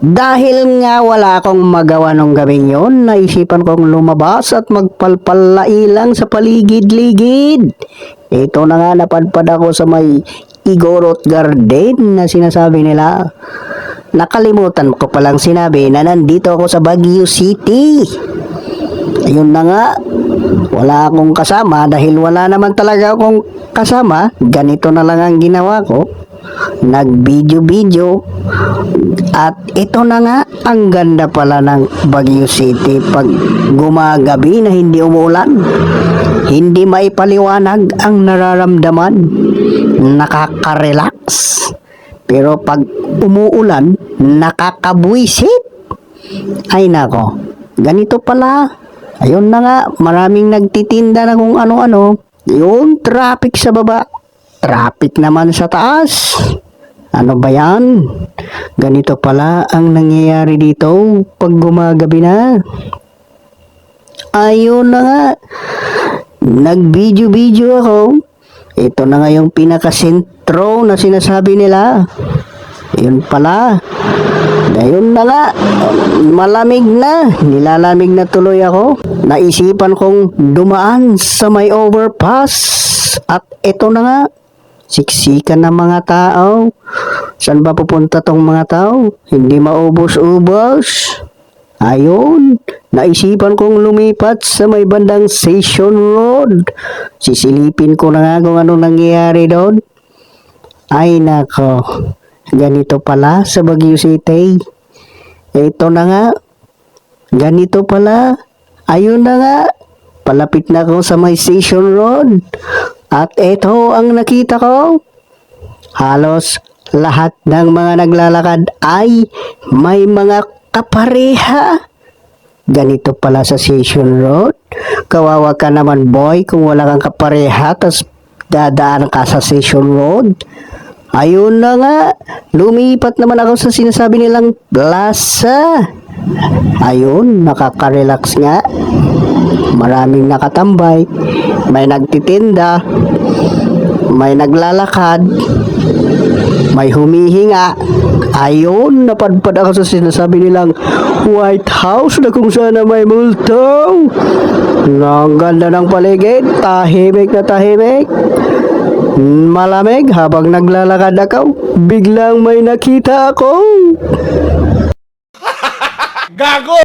Dahil nga wala akong magawa nung gabing yon, naisipan kong lumabas at magpalpalailang sa paligid-ligid. Ito na nga, napadpad ako sa may Igorot Garden na sinasabi nila. Nakalimutan ko palang sinabi na nandito ako sa Baguio City. Ayun na nga, wala akong kasama dahil wala naman talaga akong kasama. Ganito na lang ang ginawa ko. Nag-video-video. At ito na nga, ang ganda pala ng Baguio City pag gumagabi na hindi umuulan. Hindi maipaliwanag ang nararamdaman. Nakaka-relax. Pero pag umuulan, nakakabwisit. Ay nako, ganito pala. Ayun na nga, maraming nagtitinda na kung ano-ano. Yung traffic sa baba, traffic naman sa taas. Ano ba yan? Ganito pala ang nangyayari dito pag gumagabi na. Ayun na nga, nag-video-video ako. Ito na nga yung pinaka-sentro na sinasabi nila. Yun pala. Ayun na nga, malamig na. Nilalamig na tuloy ako. Naisipan kong dumaan sa may overpass. At ito na nga, siksikan ng mga tao. Saan ba pupunta tong mga tao? Hindi maubos-ubos. Ayun, naisipan kong lumipat sa may bandang Station Road. Sisilipin ko na nga kung anong nangyayari doon. Ay nako, ganito pala sa Baguio City. Ito na nga, ganito pala. Ayun na nga, palapit na ako sa may Station Road. At ito ang nakita ko. Halos lahat ng mga naglalakad ay may mga kapareha. Ganito pala sa Station Road. Kawawa ka naman boy kung wala kang kapareha tas dadaan ka sa Station Road. Ayun na nga, lumipat naman ako sa sinasabi nilang plaza. Ayun, nakaka-relax nga. Maraming nakatambay, may nagtitinda, may naglalakad, may humihinga. Ayun, napadpad ako sa sinasabi nilang White House na kung saan may multo. Ang ganda ng paligid, tahimik na tahimik. Malamig habang naglalakad ako, biglang may nakita ako. Gago!